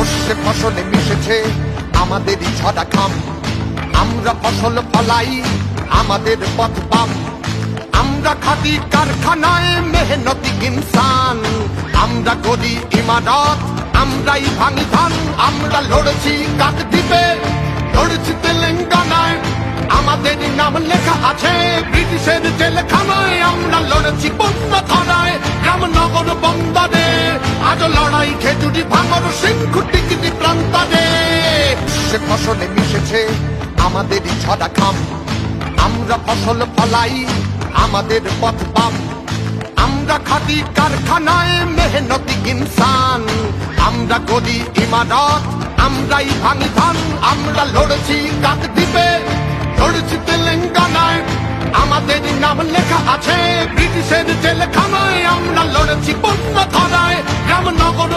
শস্যে ফসলে মিশেছে আমাদেরই ঝরা ঘাম, আমরা ফসল ফলাই আমাদের পথ পাম। আমরা খাটি কারখানায় মেহনতি ইনসান, আমরা গড়ি ইমারত, আমরাই ভাঙি ধান। আমরা লড়েছি কাকদ্বীপে, লড়েছি তেলেঙ্গানায়, আমাদের নাম লেখা আছে ব্রিটিশের জেলখানায়। আমরা লড়েছি বন্য ধারায়, রামনগর বন্দরে, আজ লড়াই খেজুরি ভাঙর সিংহ টিকিটি প্রান্তরে। সে ফসলে মিশেছে আমাদেরই ঝরা ঘাম, আমরা ফসল ফলাই আমাদের পথ পাম। আমরা খাটি কারখানায় মেহনতি ইনসান, আমরা গড়ি ইমারত, আমরাই ভাঙি ধান। আমরা লড়েছি কাকদ্বীপে, লড়েছি তেলেঙ্গানায়, আমাদের নাম লেখা আছে ব্রিটিশের জেলখানায়। আমরা লড়েছি বন্য ধারায়, রামনগর